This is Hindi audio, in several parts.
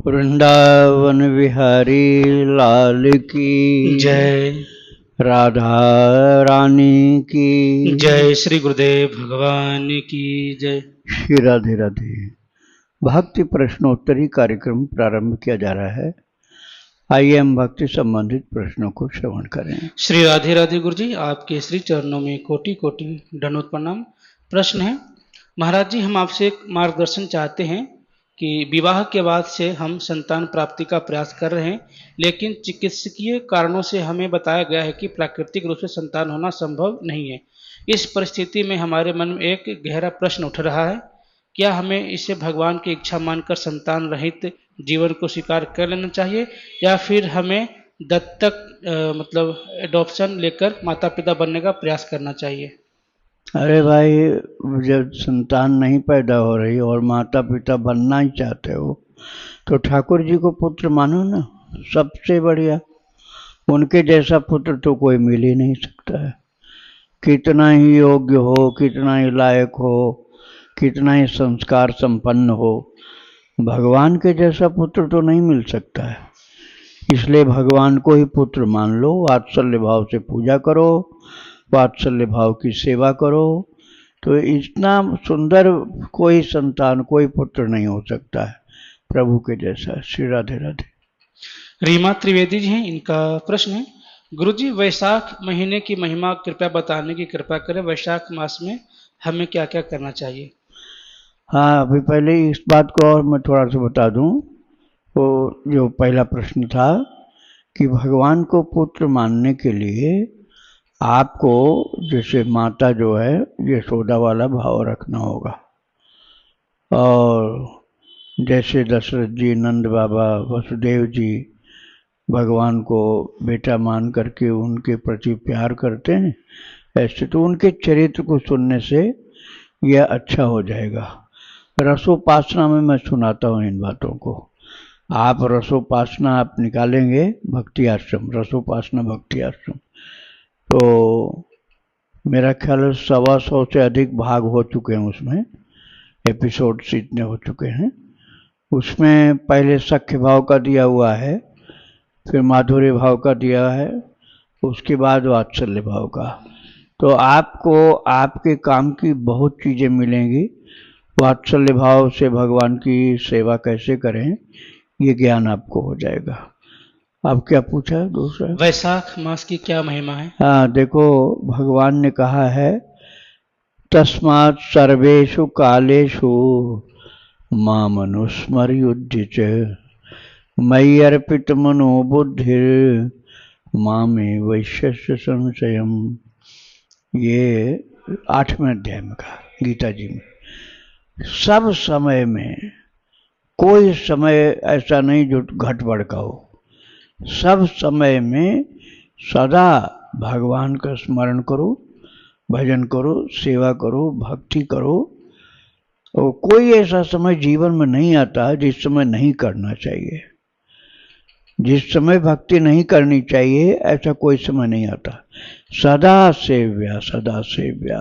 वृंदावन बिहारी लाल की जय। राधा रानी की जय। श्री गुरुदेव भगवान की जय। श्री राधे राधे। भक्ति प्रश्नोत्तरी कार्यक्रम प्रारंभ किया जा रहा है। आइए हम भक्ति संबंधित प्रश्नों को श्रवण करें। श्री राधे राधे गुरु जी, आपके श्री चरणों में कोटि कोटि दंडवत प्रणाम। प्रश्न है, महाराज जी, हम आपसे एक मार्गदर्शन चाहते हैं कि विवाह के बाद से हम संतान प्राप्ति का प्रयास कर रहे हैं, लेकिन चिकित्सकीय कारणों से हमें बताया गया है कि प्राकृतिक रूप से संतान होना संभव नहीं है। इस परिस्थिति में हमारे मन में एक गहरा प्रश्न उठ रहा है, क्या हमें इसे भगवान की इच्छा मानकर संतान रहित जीवन को स्वीकार कर लेना चाहिए, या फिर हमें दत्तक मतलब एडॉप्शन लेकर माता पिता बनने का प्रयास करना चाहिए? अरे भाई, जब संतान नहीं पैदा हो रही और माता पिता बनना ही चाहते हो तो ठाकुर जी को पुत्र मानो ना, सबसे बढ़िया। उनके जैसा पुत्र तो कोई मिल ही नहीं सकता है। कितना ही योग्य हो, कितना ही लायक हो, कितना ही संस्कार संपन्न हो, भगवान के जैसा पुत्र तो नहीं मिल सकता है। इसलिए भगवान को ही पुत्र मान लो, वात्सल्य भाव से पूजा करो, वात्सल्य भाव की सेवा करो, तो इतना सुंदर कोई संतान, कोई पुत्र नहीं हो सकता है प्रभु के जैसा। श्री राधे राधे। रीमा त्रिवेदी जी हैं, इनका प्रश्न है, गुरुजी, वैशाख महीने की महिमा कृपया बताने की कृपा करें। वैशाख मास में हमें क्या क्या करना चाहिए? हाँ, अभी पहले इस बात को और मैं थोड़ा सा बता दूं। वो जो पहला प्रश्न था कि भगवान को पुत्र मानने के लिए आपको जैसे माता जो है यशोदा वाला भाव रखना होगा, और जैसे दशरथ जी, नंद बाबा, वसुदेव जी भगवान को बेटा मान करके उनके प्रति प्यार करते हैं, ऐसे तो उनके चरित्र को सुनने से यह अच्छा हो जाएगा। रसोपासना में मैं सुनाता हूँ इन बातों को। आप रसोपासना आप निकालेंगे भक्ति आश्रम, रसोपासना भक्ति आश्रम, तो मेरा ख्याल है 125 से अधिक भाग हो चुके हैं, उसमें एपिसोड्स इतने हो चुके हैं। उसमें पहले सख्य भाव का दिया हुआ है, फिर माधुर्य भाव का दिया है, उसके बाद वात्सल्य भाव का। तो आपको आपके काम की बहुत चीज़ें मिलेंगी। वात्सल्य भाव से भगवान की सेवा कैसे करें, ये ज्ञान आपको हो जाएगा। अब क्या पूछा दूसरा? वैशाख मास की क्या महिमा है? हाँ, देखो, भगवान ने कहा है, तस्मात् सर्वेषु कालेषु मामनुस्मर्युध्य च मयि अर्पित मनो बुद्धिर मामे वैश्यस्य संशयम। ये 8वें अध्याय में कहा गीता जी में। सब समय में कोई समय ऐसा नहीं जो घट बढ़ का हो। सब समय में सदा भगवान का स्मरण करो, भजन करो, सेवा करो, भक्ति करो। और कोई ऐसा समय जीवन में नहीं आता जिस समय नहीं करना चाहिए। जिस समय भक्ति नहीं करनी चाहिए ऐसा कोई समय नहीं आता। सदा सेव्या, सदा सेव्या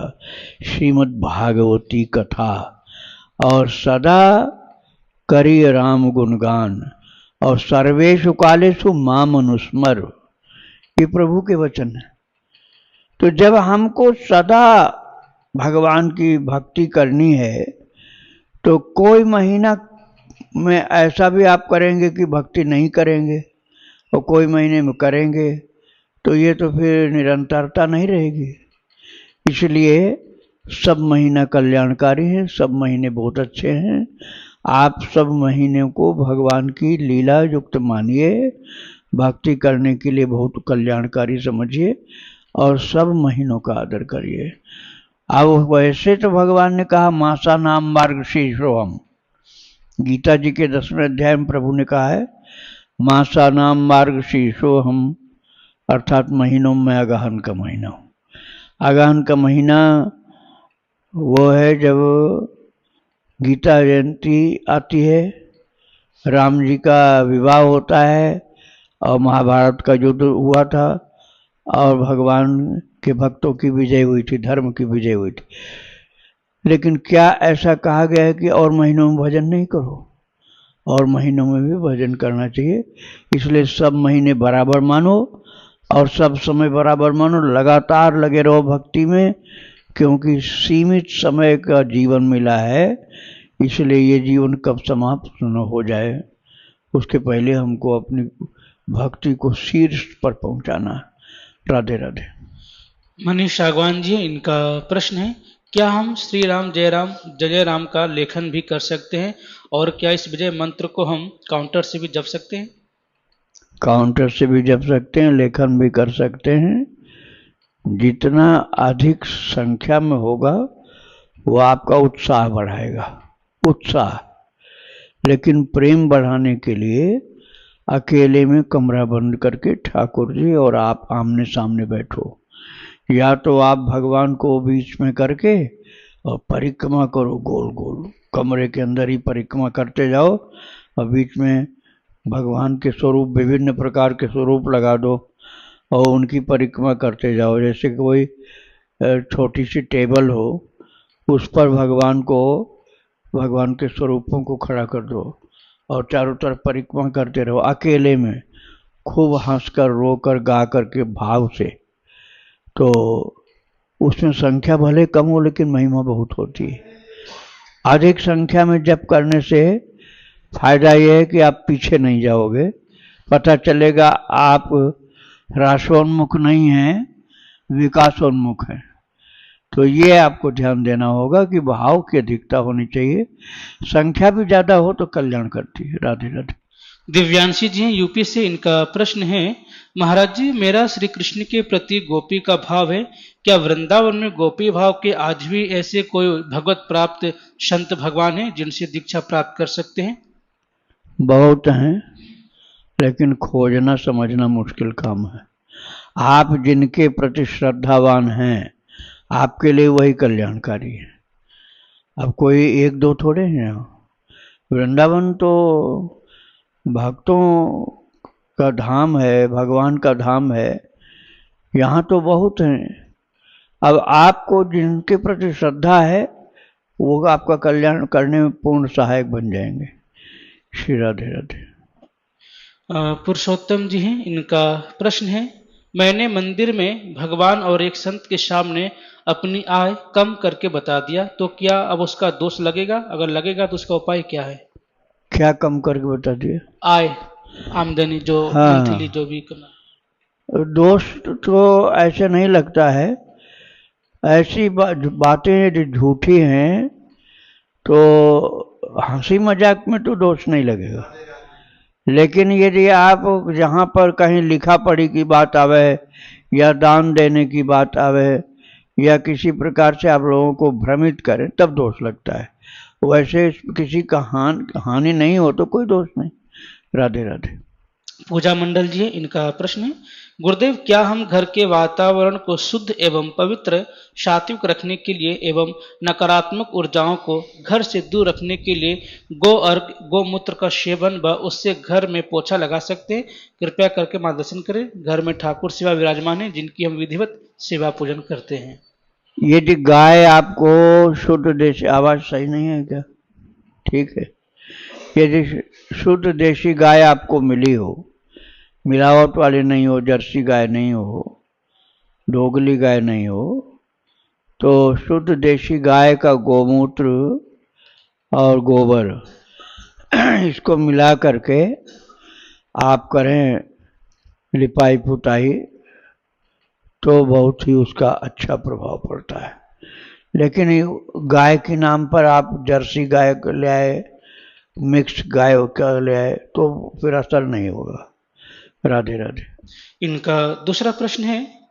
श्रीमद् भागवती कथा, और सदा करिय राम गुणगान, और सर्वेषु कालेषु माम अनुस्मर, ये प्रभु के वचन है। तो जब हमको सदा भगवान की भक्ति करनी है तो कोई महीना में ऐसा भी आप करेंगे कि भक्ति नहीं करेंगे, और कोई महीने में करेंगे, तो ये तो फिर निरंतरता नहीं रहेगी। इसलिए सब महीना कल्याणकारी है, सब महीने बहुत अच्छे हैं। आप सब महीने को भगवान की लीला युक्त मानिए, भक्ति करने के लिए बहुत कल्याणकारी समझिए, और सब महीनों का आदर करिए। अब वैसे तो भगवान ने कहा मासा नाम मार्गशीर्षोहम, गीता जी के 10वें अध्याय में प्रभु ने कहा है मासा नाम मार्गशीर्षोहम, अर्थात महीनों में अगहन का महीना। अगहन का महीना वो है जब गीता जयंती आती है, राम जी का विवाह होता है, और महाभारत का युद्ध हुआ था, और भगवान के भक्तों की विजय हुई थी, धर्म की विजय हुई थी। लेकिन क्या ऐसा कहा गया है कि और महीनों में भजन नहीं करो? और महीनों में भी भजन करना चाहिए। इसलिए सब महीने बराबर मानो और सब समय बराबर मानो, लगातार लगे रहो भक्ति में, क्योंकि सीमित समय का जीवन मिला है। इसलिए ये जीवन कब समाप्त न हो जाए, उसके पहले हमको अपनी भक्ति को शीर्ष पर पहुंचाना है। राधे राधे। मनीष सागवान जी, इनका प्रश्न है, क्या हम श्री राम जय जय राम का लेखन भी कर सकते हैं, और क्या इस विजय मंत्र को हम काउंटर से भी जप सकते हैं? काउंटर से भी जप सकते हैं, लेखन भी कर सकते हैं। जितना अधिक संख्या में होगा वो आपका उत्साह बढ़ाएगा, उत्साह। लेकिन प्रेम बढ़ाने के लिए अकेले में कमरा बंद करके ठाकुर जी और आप आमने सामने बैठो, या तो आप भगवान को बीच में करके और परिक्रमा करो, गोल गोल कमरे के अंदर ही परिक्रमा करते जाओ, और बीच में भगवान के स्वरूप, विभिन्न प्रकार के स्वरूप लगा दो और उनकी परिक्रमा करते जाओ। जैसे कोई छोटी सी टेबल हो, उस पर भगवान के स्वरूपों को खड़ा कर दो और चारों तरफ परिक्रमा करते रहो अकेले में, खूब हंसकर, रोकर, गा करके, भाव से। तो उसमें संख्या भले कम हो लेकिन महिमा बहुत होती है। अधिक संख्या में जप करने से फायदा यह है कि आप पीछे नहीं जाओगे, पता चलेगा आप ह्रासोन्मुख नहीं हैं, विकासोन्मुख हैं। तो ये आपको ध्यान देना होगा कि भाव की अधिकता होनी चाहिए, संख्या भी ज्यादा हो तो कल्याण करती है। राधे राधे। दिव्यांशी जी यूपी से, इनका प्रश्न है, महाराज जी, मेरा श्री कृष्ण के प्रति गोपी का भाव है, क्या वृंदावन में गोपी भाव के आज भी ऐसे कोई भगवत प्राप्त संत भगवान हैं जिनसे दीक्षा प्राप्त कर सकते हैं? बहुत हैं, लेकिन खोजना समझना मुश्किल काम है। आप जिनके प्रति श्रद्धावान हैं, आपके लिए वही कल्याणकारी है। अब कोई एक दो थोड़े हैं। वृंदावन तो भक्तों का धाम है, भगवान का धाम है, यहाँ तो बहुत हैं। अब आपको जिनके प्रति श्रद्धा है वो आपका कल्याण करने में पूर्ण सहायक बन जाएंगे। श्री राधे राधे। पुरुषोत्तम जी हैं, इनका प्रश्न है, मैंने मंदिर में भगवान और एक संत के सामने अपनी आय कम करके बता दिया, तो क्या अब उसका दोष लगेगा? अगर लगेगा तो उसका उपाय क्या है? क्या कम करके बता दिया? आय, आमदनी, जो मंथली जो भी कमा। दोष तो ऐसे नहीं लगता है। ऐसी बातें यदि झूठी हैं तो हंसी मजाक में तो दोष नहीं लगेगा, लेकिन यदि आप जहाँ पर कहीं लिखा पढ़ी की बात आवे या दान देने की बात आवे या किसी प्रकार से आप लोगों को भ्रमित करें, तब दोष लगता है। वैसे किसी का हानि नहीं हो तो कोई दोष नहीं। राधे राधे। पूजा मंडल जी, इनका प्रश्न है, गुरुदेव, क्या हम घर के वातावरण को शुद्ध एवं पवित्र सात्विक रखने के लिए एवं नकारात्मक ऊर्जाओं को घर से दूर रखने के लिए गौमूत्र का सेवन व उससे घर में पोछा लगा सकते हैं? कृपया करके मार्गदर्शन करें। घर में ठाकुर सेवा विराजमान है, जिनकी हम विधिवत सेवा पूजन करते हैं। यदि गाय आपको शुद्ध देशी, आवाज सही नहीं है क्या? ठीक है। यदि शुद्ध देशी गाय आपको मिली हो, मिलावट वाली नहीं हो, जर्सी गाय नहीं हो, दोगली गाय नहीं हो, तो शुद्ध देशी गाय का गोमूत्र और गोबर इसको मिला करके आप करें लिपाई पुताई, तो बहुत ही उसका अच्छा प्रभाव पड़ता है। लेकिन गाय के नाम पर आप जर्सी गाय ले आए, मिक्स गाय का ले आए, तो फिर असर नहीं होगा। राधे राधे। इनका दूसरा प्रश्न है,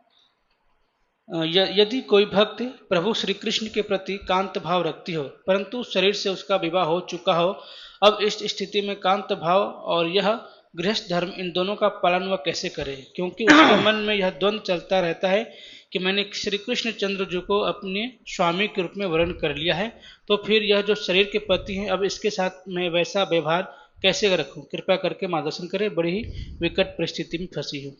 यदि कोई भक्त प्रभु श्री कृष्ण के प्रति कांत भाव रखती हो, परंतु शरीर से उसका विवाह हो चुका हो, अब इस स्थिति में कांत भाव और यह गृहस्थ धर्म, इन दोनों का पालन वह कैसे करे? क्योंकि उसके मन में यह द्वंद्व चलता रहता है कि मैंने श्री कृष्ण चंद्र जी को अपने स्वामी के रूप में वर्ण कर लिया है, तो फिर यह जो शरीर के पति हैं, अब इसके साथ मैं वैसा व्यवहार कैसे रखूं? कृपया करके मार्गदर्शन करें, बड़ी ही विकट परिस्थिति में फंसी हूँ।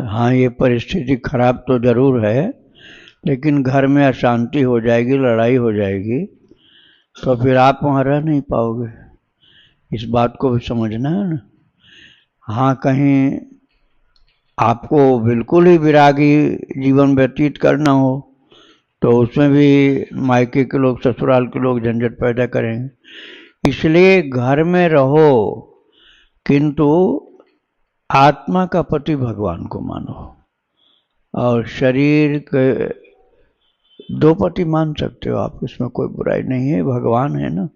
हाँ, ये परिस्थिति खराब तो जरूर है, लेकिन घर में अशांति हो जाएगी, लड़ाई हो जाएगी, तो फिर आप वहाँ रह नहीं पाओगे। इस बात को भी समझना है ना। हाँ, कहीं आपको बिल्कुल ही विरागी जीवन व्यतीत करना हो तो उसमें भी मायके के लोग, ससुराल के लोग झंझट पैदा करेंगे। इसलिए घर में रहो, किंतु आत्मा का पति भगवान को मानो, और शरीर के दो पति मान सकते हो आप, इसमें कोई बुराई नहीं है। भगवान है ना,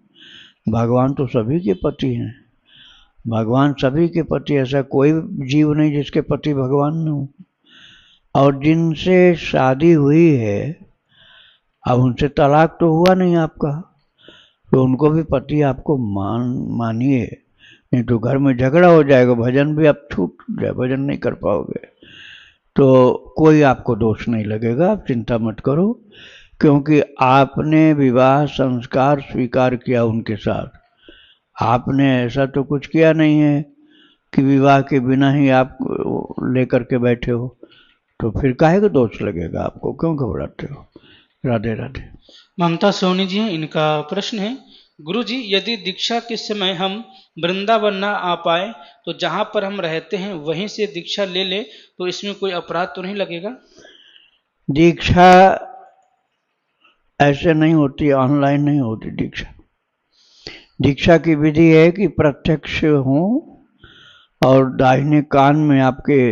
भगवान तो सभी के पति हैं। भगवान सभी के पति, ऐसा कोई जीव नहीं जिसके पति भगवान न हो। और जिनसे शादी हुई है, अब उनसे तलाक तो हुआ नहीं आपका, तो उनको भी पति आपको मानिए, नहीं तो घर में झगड़ा हो जाएगा, भजन भी आप छूट जाए, भजन नहीं कर पाओगे। तो कोई आपको दोष नहीं लगेगा, आप चिंता मत करो, क्योंकि आपने विवाह संस्कार स्वीकार किया उनके साथ। आपने ऐसा तो कुछ किया नहीं है कि विवाह के बिना ही आप लेकर के बैठे हो, तो फिर काहे का दोष लगेगा आपको, क्यों घबराते हो। राधे राधे। ममता सोनी जी हैं, इनका प्रश्न है, गुरु जी यदि दीक्षा के समय हम वृंदावन ना आ पाए तो जहाँ पर हम रहते हैं वहीं से दीक्षा ले ले तो इसमें कोई अपराध तो नहीं लगेगा? दीक्षा ऐसे नहीं होती, ऑनलाइन नहीं होती दीक्षा। दीक्षा की विधि है कि प्रत्यक्ष हो और दाहिने कान में आपके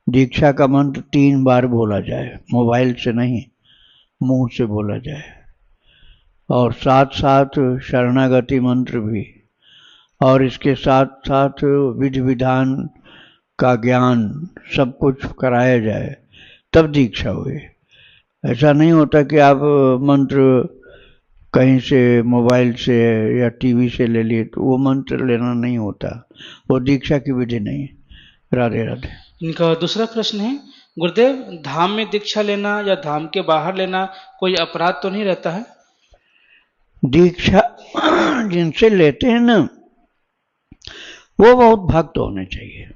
दीक्षा का मंत्र 3 बार बोला जाए, मोबाइल से नहीं, मुंह से बोला जाए, और साथ साथ शरणागति मंत्र भी, और इसके साथ साथ विधि विधान का ज्ञान सब कुछ कराया जाए, तब दीक्षा हुई। ऐसा नहीं होता कि आप मंत्र कहीं से मोबाइल से या टीवी से ले लिए, तो वो मंत्र लेना नहीं होता, वो दीक्षा की विधि नहीं। राधे राधे। इनका दूसरा प्रश्न है, गुरुदेव धाम में दीक्षा लेना या धाम के बाहर लेना कोई अपराध तो नहीं रहता है? दीक्षा जिनसे लेते हैं ना, वो बहुत भक्त होने चाहिए।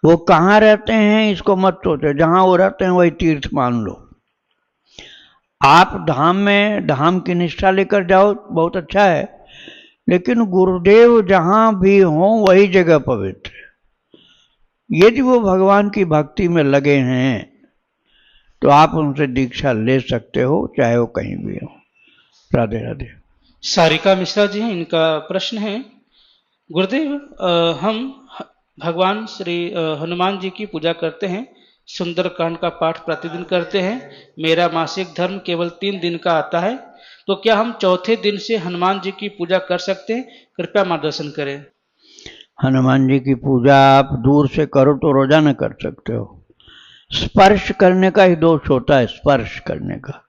वो कहाँ रहते हैं इसको मत सोचो, जहां वो रहते हैं वही तीर्थ मान लो। आप धाम में धाम की निष्ठा लेकर जाओ, बहुत अच्छा है, लेकिन गुरुदेव जहां भी हों वही जगह पवित्र है। यदि वो भगवान की भक्ति में लगे हैं तो आप उनसे दीक्षा ले सकते हो, चाहे वो कहीं भी हो। राधे राधे। सारिका मिश्रा जी हैं, इनका प्रश्न है, गुरुदेव हम भगवान श्री हनुमान जी की पूजा करते हैं, सुंदरकांड का पाठ प्रतिदिन करते हैं, मेरा मासिक धर्म केवल 3 दिन का आता है, तो क्या हम चौथे दिन से हनुमान जी की पूजा कर सकते हैं? कृपया मार्गदर्शन करें। हनुमान जी की पूजा आप दूर से करो तो रोजाना कर सकते हो। स्पर्श करने का ही दोष होता है, स्पर्श करने का।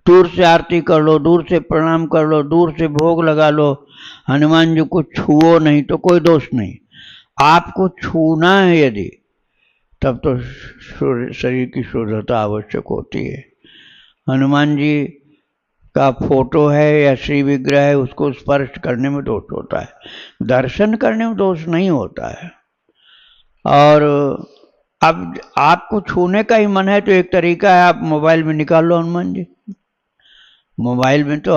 दूर से आरती कर लो, दूर से प्रणाम कर लो, दूर से भोग लगा लो, हनुमान जी को छुओ नहीं तो कोई दोष नहीं। आपको छूना है यदि, तब तो शरीर की शुद्धता आवश्यक होती है। हनुमान जी का फोटो है या श्री विग्रह है, उसको स्पर्श करने में दोष होता है, दर्शन करने में दोष नहीं होता है। और अब आपको छूने का ही मन है तो एक तरीका है, आप मोबाइल में निकाल लो हनुमान जी। मोबाइल में तो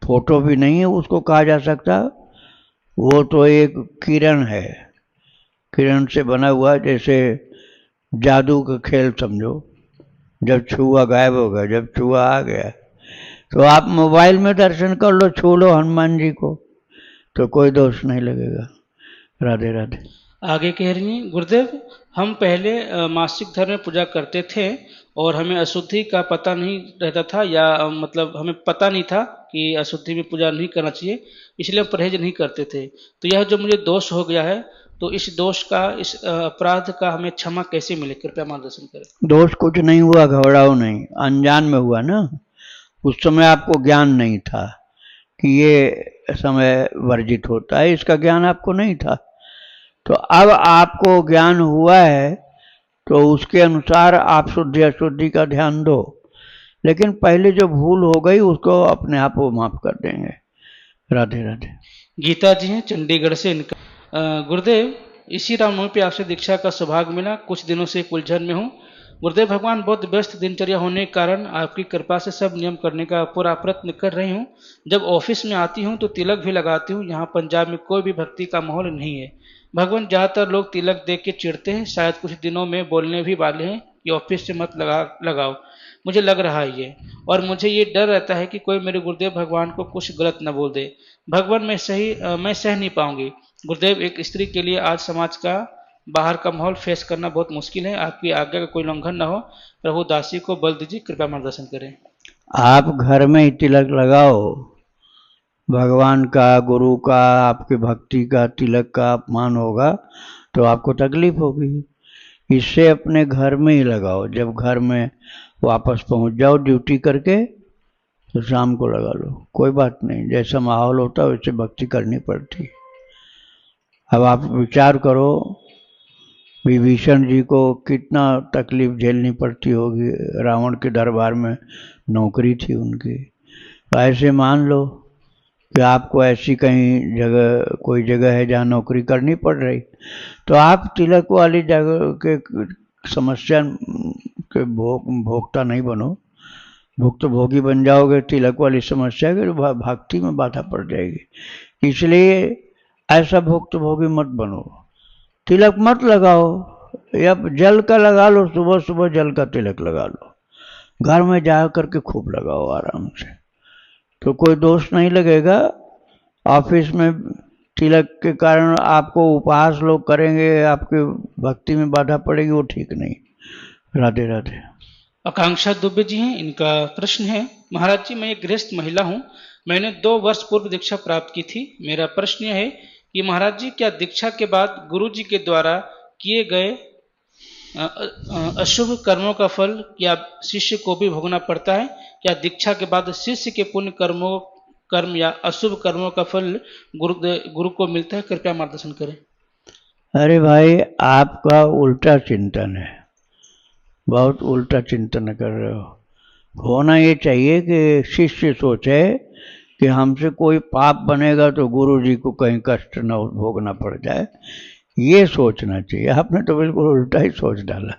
फोटो भी नहीं है उसको कहा जा सकता, वो तो एक किरण है, किरण से बना हुआ, जैसे जादू का खेल समझो, जब छुआ गायब हो गया, जब छुआ आ गया। तो आप मोबाइल में दर्शन कर लो, छू लो हनुमान जी को, तो कोई दोष नहीं लगेगा। राधे राधे। आगे कह रही हैं, गुरुदेव हम पहले मासिक धर्म में पूजा करते थे और हमें अशुद्धि का पता नहीं रहता था, या मतलब हमें पता नहीं था कि अशुद्धि में पूजा नहीं करना चाहिए, इसलिए हम परहेज नहीं करते थे। तो यह जो मुझे दोष हो गया है, तो इस दोष का, इस अपराध का हमें क्षमा कैसे मिले? कृपया मार्गदर्शन करें। दोष कुछ नहीं हुआ, घबराओ नहीं, अनजान में हुआ ना, उस समय आपको ज्ञान नहीं था कि ये समय वर्जित होता है, इसका ज्ञान आपको नहीं था। तो अब आपको ज्ञान हुआ है तो उसके अनुसार आप शुद्धि अशुद्धि का ध्यान दो, लेकिन पहले जो भूल हो गई उसको अपने आप वो माफ कर देंगे। राधे राधे। गीता जी हैं चंडीगढ़ से, इनका गुरुदेव इसी रामनवमी पे आपसे दीक्षा का सौभाग्य मिला, कुछ दिनों से एक उलझन में हूँ। गुरुदेव भगवान बहुत व्यस्त दिनचर्या होने के कारण आपकी कृपा से सब नियम करने का पूरा प्रयत्न कर रही हूँ। जब ऑफिस में आती हूँ तो तिलक भी लगाती हूँ। यहाँ पंजाब में कोई भी भक्ति का माहौल नहीं है। भगवान ज़्यादातर लोग तिलक देख के चिढ़ते हैं, शायद कुछ दिनों में बोलने भी वाले हैं कि ऑफिस से मत लगाओ। मुझे लग रहा है ये, और मुझे ये डर रहता है कि कोई मेरे गुरुदेव भगवान को कुछ गलत न बोल दे। भगवान मैं सह नहीं पाऊंगी। गुरुदेव, एक स्त्री के लिए आज समाज का बाहर का माहौल फेस करना बहुत मुश्किल है। आपकी आज्ञा का कोई उल्लंघन न हो। प्रभु दासी को बल दीजिए, कृपया मार्गदर्शन करें। आप घर में ही तिलक लगाओ। भगवान का, गुरु का, आपकी भक्ति का तिलक का अपमान होगा तो आपको तकलीफ होगी। इससे अपने घर में ही लगाओ। जब घर में वापस पहुंच जाओ ड्यूटी करके तो शाम को लगा लो, कोई बात नहीं। जैसा माहौल होता है वैसे भक्ति करनी पड़ती। अब आप विचार करो, विभीषण जी को कितना तकलीफ झेलनी पड़ती होगी। रावण के दरबार में नौकरी थी उनकी। तो ऐसे मान लो कि आपको ऐसी कहीं जगह, कोई जगह है जहाँ नौकरी करनी पड़ रही, तो आप तिलक वाली जगह के समस्या के भोक्ता नहीं बनो। भुक्त भोगी बन जाओगे तिलक वाली समस्या के, भक्ति में बाधा पड़ जाएगी। इसलिए ऐसा भुक्त भोगी मत बनो। तिलक मत लगाओ, या जल का लगा लो, सुबह सुबह जल का तिलक लगा लो। घर में जा करके खूब लगाओ आराम से, तो कोई दोष नहीं लगेगा। ऑफिस में तिलक के कारण आपको उपहास लोग करेंगे, आपके भक्ति में बाधा पड़ेगी, वो ठीक नहीं। राधे राधे। आकांक्षा दुबे जी हैं, इनका प्रश्न है, महाराज जी, मैं एक गृहस्थ महिला हूँ। मैंने 2 वर्ष पूर्व दीक्षा प्राप्त की थी। मेरा प्रश्न यह है कि महाराज जी, क्या दीक्षा के बाद गुरु जी के द्वारा किए गए अशुभ कर्मों का फल क्या शिष्य को भी भोगना पड़ता है? क्या दीक्षा के बाद शिष्य के पुण्य कर्म या अशुभ कर्मों का फल गुरु को मिलता है? कृपया मार्गदर्शन करें। अरे भाई, आपका उल्टा चिंतन है, बहुत उल्टा चिंतन कर रहे हो। होना ये चाहिए कि शिष्य सोचे कि हमसे कोई पाप बनेगा तो गुरु जी को कहीं कष्ट न भोगना पड़ जाए, ये सोचना चाहिए। आपने तो बिल्कुल उल्टा ही सोच डाला।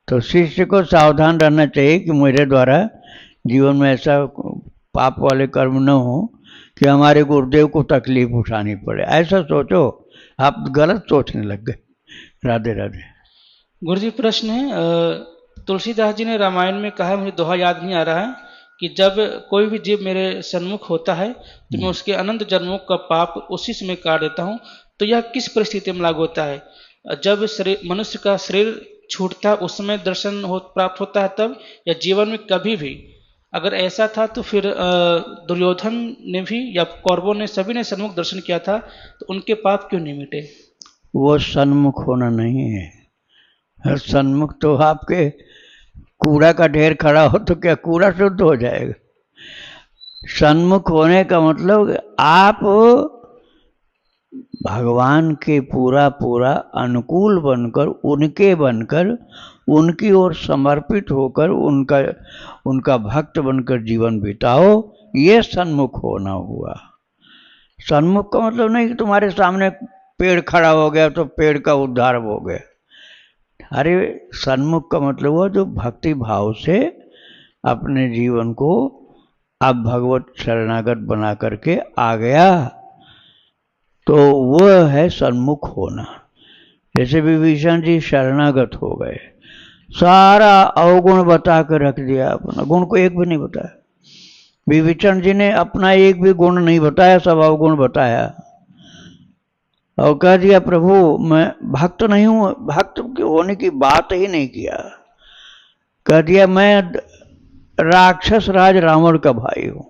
तो शिष्य को सावधान रहना चाहिए कि मेरे द्वारा जीवन में ऐसा पाप वाले कर्म न हो कि हमारे गुरुदेव को तकलीफ उठानी पड़े। ऐसा सोचो, आप गलत सोचने लग गए। राधे राधे। गुरु जी, प्रश्न है, तुलसीदास जी ने रामायण में कहा, मुझे दोहा याद नहीं आ रहा है, कि जब कोई भी जीव मेरे सन्मुख होता है तो मैं उसके अनंत जन्मों का पाप उसी समय काट देता हूँ। तो यह किस परिस्थिति में लागू होता है? जब मनुष्य का शरीर छूटता है उस समय दर्शन प्राप्त होता है तब, या जीवन में कभी भी? अगर ऐसा था तो फिर दुर्योधन ने भी या कौरवों ने, सभी ने सन्मुख दर्शन किया था, तो उनके पाप क्यों नहीं मिटे? वो सन्मुख होना नहीं है। सन्मुख तो आपके कूड़ा का ढेर खड़ा हो तो क्या कूड़ा शुद्ध हो जाएगा? सन्मुख होने का मतलब आप भगवान के पूरा पूरा अनुकूल बनकर, उनकी ओर समर्पित होकर, उनका भक्त बनकर जीवन बिताओ, ये सन्मुख होना हुआ। सन्मुख का मतलब नहीं कि तुम्हारे सामने पेड़ खड़ा हो गया तो पेड़ का उद्धार हो गया। अरे, सन्मुख का मतलब हुआ जो भक्ति भाव से अपने जीवन को अब भगवत शरणागत बना करके आ गया, तो वह है सन्मुख होना। जैसे विभीषण जी शरणागत हो गए, सारा अवगुण बता कर रख दिया, अपना गुण को एक भी नहीं बताया। विभीषण जी ने अपना एक भी गुण नहीं बताया, सब अवगुण बताया और कह दिया प्रभु मैं भक्त नहीं हूं। भक्त के होने की बात ही नहीं किया, कह दिया मैं राक्षस राज रावण का भाई हूं।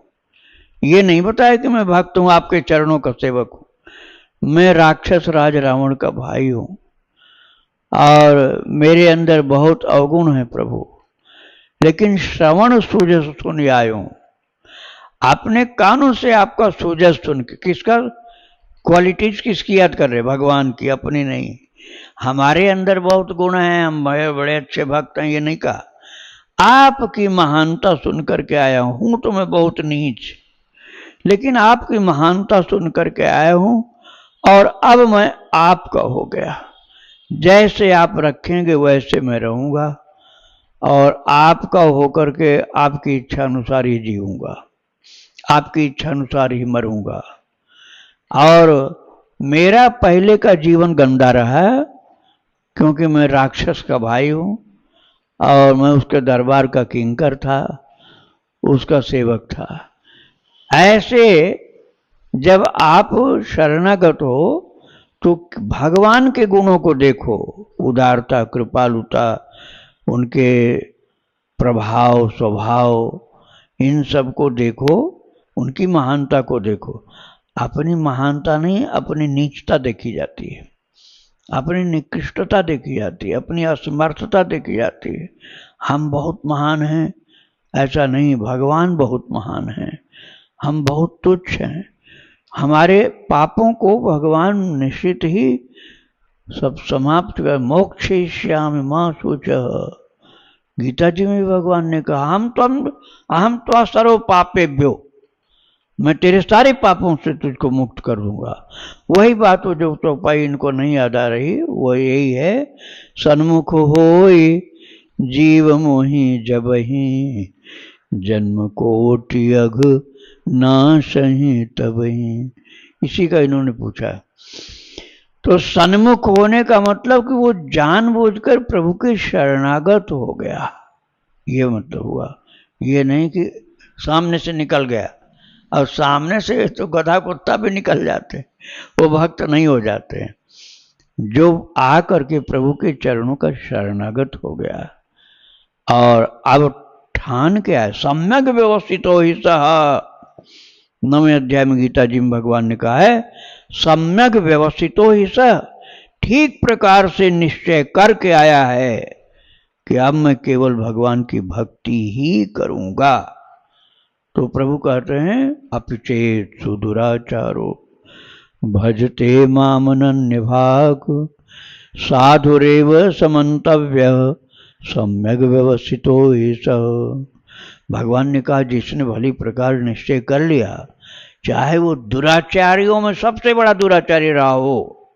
ये नहीं बताया कि मैं भक्त हूं, आपके चरणों का सेवक हूं। मैं राक्षस राज रावण का भाई हूं और मेरे अंदर बहुत अवगुण है प्रभु, लेकिन श्रवण सूजस सुन आयो। अपने कानों से आपका सूजस सुन के, किसका क्वालिटीज किसकी याद कर रहे? भगवान की, अपनी नहीं। हमारे अंदर बहुत गुण हैं, हम बड़े बड़े अच्छे भक्त हैं, ये नहीं कहा। आपकी महानता सुन करके आया हूं, तो मैं बहुत नीच, लेकिन आपकी महानता सुन करके आया हूं और अब मैं आपका हो गया। जैसे आप रखेंगे वैसे मैं रहूंगा। और आपका होकर के आपकी इच्छा अनुसार ही जीऊंगा, आपकी इच्छा अनुसार ही मरूंगा। और मेरा पहले का जीवन गंदा रहा है, क्योंकि मैं राक्षस का भाई हूं और मैं उसके दरबार का किंकर था, उसका सेवक था। ऐसे जब आप शरणागत हो तो भगवान के गुणों को देखो, उदारता, कृपालुता, उनके प्रभाव, स्वभाव, इन सब को देखो, उनकी महानता को देखो। अपनी महानता नहीं, अपनी नीचता देखी जाती है, अपनी निकृष्टता देखी जाती है, अपनी असमर्थता देखी जाती है। हम बहुत महान हैं, ऐसा नहीं, भगवान बहुत महान हैं, हम बहुत तुच्छ हैं। हमारे पापों को भगवान निश्चित ही सब समाप्त कर, मोक्षयिष्यामि मा शुचः, गीता जी में भी भगवान ने कहा अहम तो सर्व पापेभ्यो, मैं तेरे सारे पापों से तुझको मुक्त कर दूंगा। वही बात हो जो चौपाई इनको नहीं याद आ रही, वो यही है, सन्मुख होई जीव मोहि जबहि, जन्म कोटि अघ नासहि तबहि। इसी का इन्होंने पूछा। तो सन्मुख होने का मतलब कि वो जानबूझकर प्रभु के शरणागत हो गया, ये मतलब हुआ। ये नहीं कि सामने से निकल गया, और सामने से तो गधा कुत्ता भी निकल जाते, वो भक्त नहीं हो जाते। जो आ करके प्रभु के चरणों का शरणागत हो गया और अब ठान के आए, सम्यक व्यवस्थित हो ही सह, 9वें अध्याय में गीता जी में भगवान ने कहा है, सम्यक व्यवस्थितो ही सह, ठीक प्रकार से निश्चय करके आया है कि अब मैं केवल भगवान की भक्ति ही करूंगा। तो प्रभु कहते हैं, अपिचेत सुदुराचारो भजते मामनन्य भाग, साधुरेव समन्तव्य सम्यक व्यवस्थितो ही सह। भगवान ने कहा, जिसने भली प्रकार निश्चय कर लिया, चाहे वो दुराचारियों में सबसे बड़ा दुराचारी रहा हो,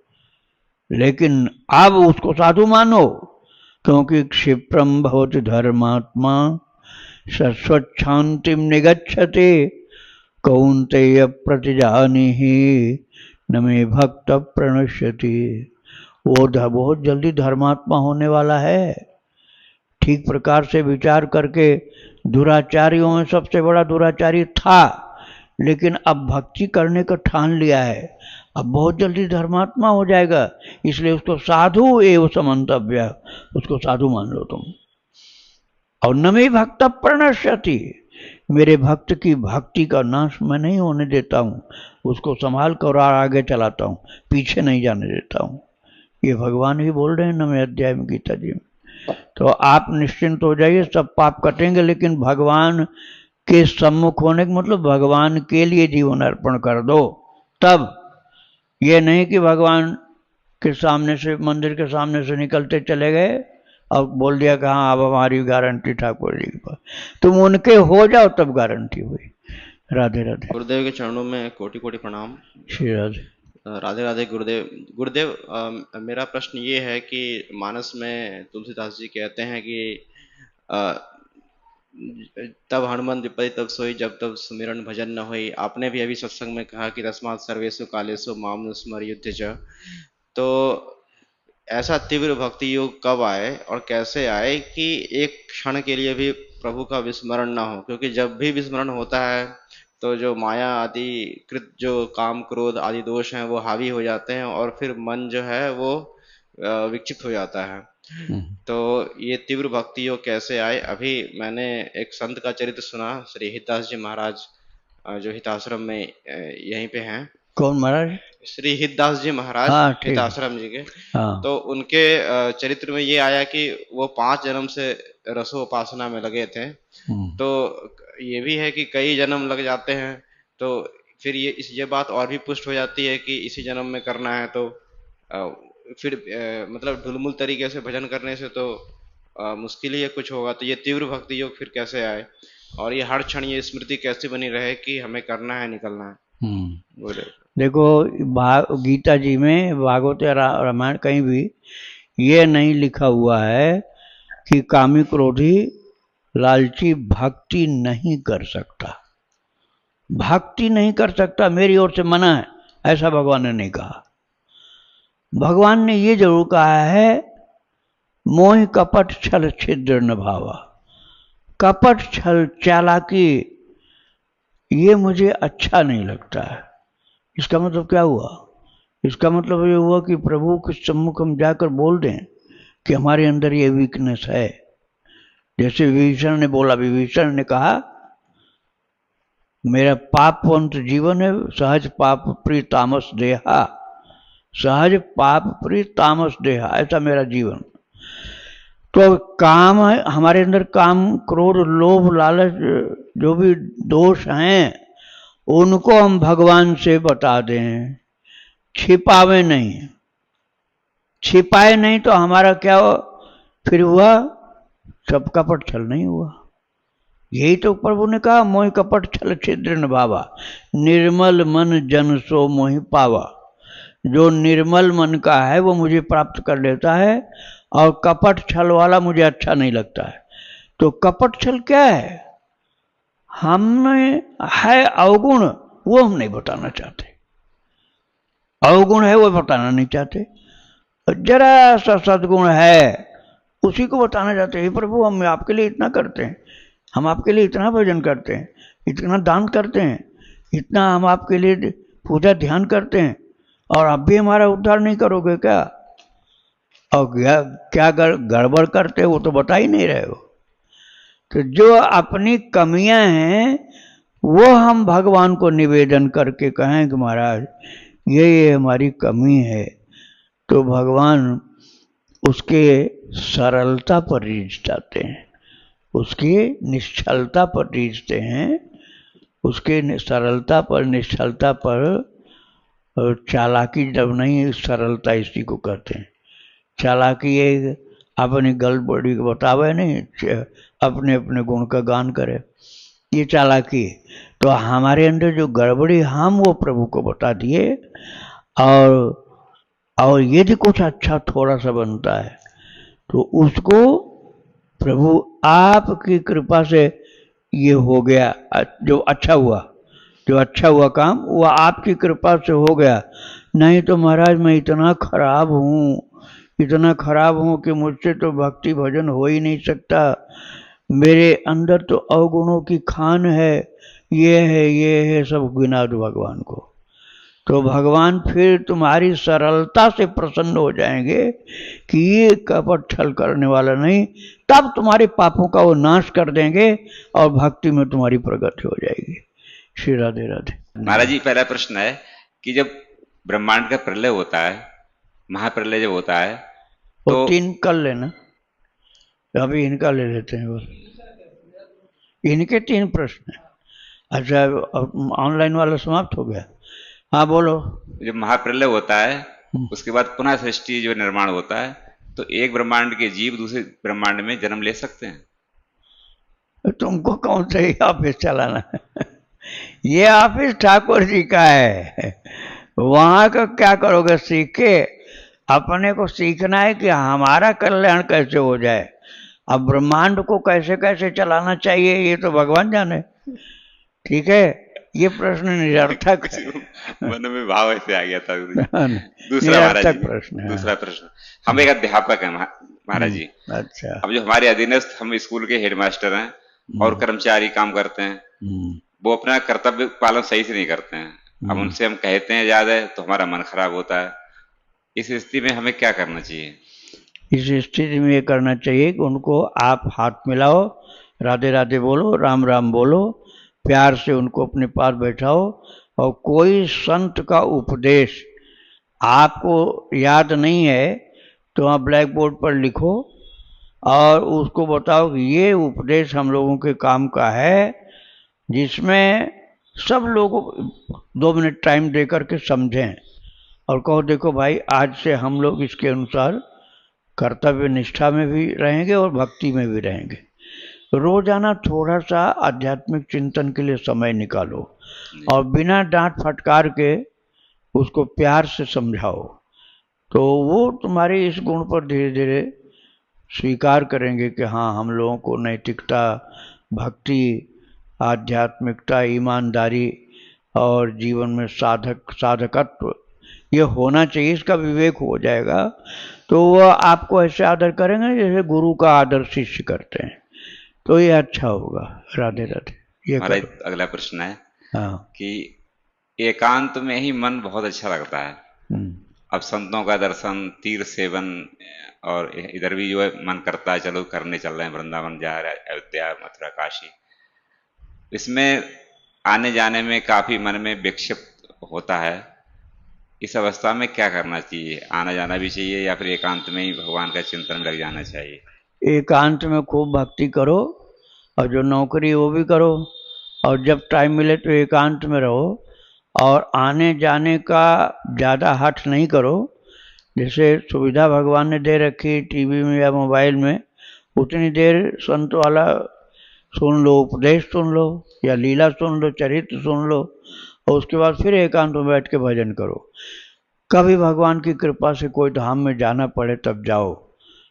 लेकिन अब उसको साधु मानो, क्योंकि क्षिप्रम भवति धर्मात्मा शश्वच्छांतिम निगच्छते, कौन्तेय प्रतिजानीहि न मे भक्त प्रणश्यति। वो बहुत जल्दी धर्मात्मा होने वाला है। ठीक प्रकार से विचार करके, दुराचारियों में सबसे बड़ा दुराचारी था, लेकिन अब भक्ति करने का ठान लिया है, अब बहुत जल्दी धर्मात्मा हो जाएगा। इसलिए उसको साधु एव समन्तव्य, उसको साधु मान लो तुम। और न मे भक्त प्रणश्यति, मेरे भक्त की भक्ति का नाश मैं नहीं होने देता हूँ, उसको संभाल कर आगे चलाता हूँ, पीछे नहीं जाने देता हूँ। ये भगवान ही बोल रहे हैं 9वें अध्याय में गीता जी में। तो आप निश्चिंत हो जाइए, सब पाप कटेंगे, लेकिन भगवान के सम्मुख होने का मतलब भगवान के लिए जीवन अर्पण कर दो। तब ये नहीं कि भगवान के सामने से, मंदिर के सामने से निकलते चले गए और बोल दिया कि हाँ अब हमारी गारंटी ठाकुर जी के पास, तुम उनके हो जाओ तब गारंटी हुई। राधे राधे। गुरुदेव के चरणों में कोटि कोटि प्रणाम। श्री राधे। राधे राधे गुरुदेव। गुरुदेव, मेरा प्रश्न ये है कि मानस में तुलसीदास जी कहते हैं कि तब हनुमान विपति तब सोई, जब तब सुमिरन भजन न होई। आपने भी अभी सत्संग में कहा कि तस्मात् सर्वेषु कालेषु माम स्मर युद्ध च। तो ऐसा तीव्र भक्ति योग कब आए और कैसे आए कि एक क्षण के लिए भी प्रभु का विस्मरण ना हो? क्योंकि जब भी विस्मरण होता है तो जो माया आदि कृत जो काम क्रोध आदि दोष हैं वो हावी हो जाते हैं और फिर मन जो है वो विक्षिप्त हो जाता है। तो ये तीव्र भक्ति योग कैसे आए? अभी मैंने एक संत का चरित्र सुना, श्री हितदास जी महाराज, जो हिताश्रम में यहीं पे हैं। कौन महाराज? श्री हितदास जी महाराज, हाँ, हिताश्रम जी के। हाँ। तो उनके चरित्र में ये आया कि वो 5 जन्म से रसोपासना में लगे थे। तो ये भी है कि कई जन्म लग जाते हैं, तो फिर ये बात और भी पुष्ट हो जाती है कि इसी जन्म में करना है। तो फिर मतलब ढुलमुल तरीके से भजन करने से तो मुश्किल ही कुछ होगा। तो ये तीव्र भक्ति योग फिर कैसे आए और ये हर क्षण ये स्मृति कैसे बनी रहे कि हमें करना है, निकलना है? देखो, गीता जी में, भागवत या रामायण कहीं भी ये नहीं लिखा हुआ है कि कामी क्रोधी लालची भक्ति नहीं कर सकता, भक्ति नहीं कर सकता, मेरी ओर से मना है, ऐसा भगवान ने नहीं कहा। भगवान ने ये जरूर कहा है मोह कपट छल छिद्र न भावा। कपट छल चालाकी ये मुझे अच्छा नहीं लगता है। इसका मतलब क्या हुआ? इसका मतलब ये हुआ कि प्रभु के सम्मुख हम जाकर बोल दें कि हमारे अंदर ये वीकनेस है। जैसे विभीषण ने बोला, विभीषण ने कहा मेरा पापवंत जीवन है, सहज पाप प्रिय तामस देहा, सहज पाप प्रिय तामस देहा, ऐसा मेरा जीवन। तो काम है हमारे अंदर, काम क्रोध लोभ लालच जो भी दोष हैं उनको हम भगवान से बता दें, छिपावे नहीं। छिपाए नहीं तो हमारा क्या फिर हुआ? सब कपट छल नहीं हुआ। यही तो प्रभु ने कहा मोह कपट छल छिद्र न भावा, निर्मल मन जन सो मोहि पावा। जो निर्मल मन का है वो मुझे प्राप्त कर लेता है, और कपट छल वाला मुझे अच्छा नहीं लगता है। तो कपट छल क्या है? हमें है अवगुण, वो हम नहीं बताना चाहते। अवगुण है वो बताना नहीं चाहते, जरा सा सद्गुण है उसी को बताना चाहते हैं। प्रभु हम आपके लिए इतना करते हैं, हम आपके लिए इतना भजन करते हैं, इतना दान करते हैं, इतना हम आपके लिए पूजा ध्यान करते हैं, और अब भी हमारा उद्धार नहीं करोगे क्या? और क्या गड़बड़ करते हो वो तो बता ही नहीं रहे हो। तो जो अपनी कमियां हैं वो हम भगवान को निवेदन करके कहें कि महाराज ये हमारी कमी है, तो भगवान उसके सरलता पर रीझ जाते हैं, उसकी निश्चलता पर रीझते हैं, उसके सरलता पर निश्चलता पर। चालाकी जब नहीं, सरलता इसी को कहते हैं। चालाकी एक अपनी गड़बड़ी को बतावे नहीं, अपने अपने गुण का गान करे, ये चालाकी। तो हमारे अंदर जो गड़बड़ी हम वो प्रभु को बता दिए, और यदि कुछ अच्छा थोड़ा सा बनता है तो उसको प्रभु आपकी कृपा से ये हो गया, जो अच्छा हुआ काम वो आपकी कृपा से हो गया। नहीं तो महाराज मैं इतना खराब हूँ कि मुझसे तो भक्ति भजन हो ही नहीं सकता, मेरे अंदर तो अवगुणों की खान है, ये है सब गिना दो भगवान को। तो भगवान फिर तुम्हारी सरलता से प्रसन्न हो जाएंगे कि ये कपट छल करने वाला नहीं, तब तुम्हारे पापों का वो नाश कर देंगे और भक्ति में तुम्हारी प्रगति हो जाएगी। श्री राधे राधे। महाराज जी पहला प्रश्न है कि जब ब्रह्मांड का प्रलय होता है, महाप्रलय जब होता है तो तो 3 कर लेना, अभी इनका ले लेते हैं। बस इनके 3 प्रश्न हैं। अच्छा ऑनलाइन वाला समाप्त हो गया? हाँ बोलो। जब महाप्रलय होता है उसके बाद पुनः सृष्टि जो निर्माण होता है, तो एक ब्रह्मांड के जीव दूसरे ब्रह्मांड में जन्म ले सकते हैं? तुमको कौन सा ही ऑफिस चलाना है? ये ऑफिस ठाकुर जी का है, वहां का क्या करोगे? सीख के अपने को सीखना है कि हमारा कल्याण कैसे हो जाए। अब ब्रह्मांड को कैसे कैसे चलाना चाहिए ये तो भगवान जाने। ठीक है, ये प्रश्न निरर्थक है। मन में भाव ऐसे आ गया था। दूसरा निरर्थक प्रश्न है। दूसरा प्रश्न, हम एक अध्यापक हैं महाराज जी। अच्छा। अब जो हमारे अधीनस्थ हम स्कूल के हेडमास्टर हैं और कर्मचारी काम करते हैं, वो अपना कर्तव्य पालन सही से नहीं करते हैं। अब उनसे हम कहते हैं ज्यादा तो हमारा मन खराब होता है। इस स्थिति में हमें क्या करना चाहिए? इस स्थिति में ये करना चाहिए कि उनको आप हाथ मिलाओ, राधे राधे बोलो, राम राम बोलो, प्यार से उनको अपने पास बैठाओ, और कोई संत का उपदेश आपको याद नहीं है तो आप ब्लैक बोर्ड पर लिखो और उसको बताओ कि ये उपदेश हम लोगों के काम का है, जिसमें सब लोग 2 मिनट टाइम दे करके समझें, और कहो देखो भाई आज से हम लोग इसके अनुसार कर्तव्य निष्ठा में भी रहेंगे और भक्ति में भी रहेंगे। रोजाना थोड़ा सा आध्यात्मिक चिंतन के लिए समय निकालो और बिना डांट फटकार के उसको प्यार से समझाओ, तो वो तुम्हारे इस गुण पर धीरे धीरे स्वीकार करेंगे कि हाँ, हम लोगों को नैतिकता, भक्ति, आध्यात्मिकता, ईमानदारी और जीवन में साधकत्व ये होना चाहिए, इसका विवेक हो जाएगा, तो वह आपको ऐसे आदर करेंगे जैसे गुरु का आदर शिष्य करते हैं, तो ये अच्छा होगा। राधे राधे। ये हमारा करो। अगला प्रश्न है हाँ। कि एकांत में ही मन बहुत अच्छा लगता है। अब संतों का दर्शन, तीर्थ सेवन, और इधर भी जो है मन करता है चलो करने चल रहे हैं, वृंदावन जा रहे हैं, अयोध्या, मथुरा, काशी, इसमें आने जाने में काफी मन में विक्षिप्त होता है। इस अवस्था में क्या करना चाहिए? आना जाना भी चाहिए या फिर एकांत में ही भगवान का चिंतन में लग जाना चाहिए? एकांत में खूब भक्ति करो, और जो नौकरी वो भी करो, और जब टाइम मिले तो एकांत में रहो, और आने जाने का ज़्यादा हठ नहीं करो। जैसे सुविधा भगवान ने दे रखी टीवी में या मोबाइल में, उतनी देर संत वाला सुन लो, उपदेश सुन लो, या लीला सुन लो, चरित्र सुन लो, और उसके बाद फिर एकांत में बैठ के भजन करो। कभी भगवान की कृपा से कोई धाम में जाना पड़े तब जाओ,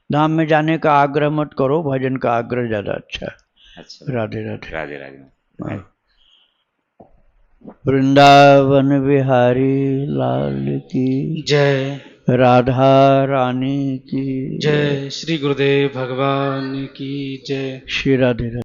धाम में जाने का आग्रह मत करो, भजन का आग्रह ज़्यादा अच्छा है। अच्छा, राधे राधे। राधे राधे। वृंदावन बिहारी लाल की जय। राधा रानी की जय। श्री गुरुदेव भगवान की जय। श्री राधे राधे।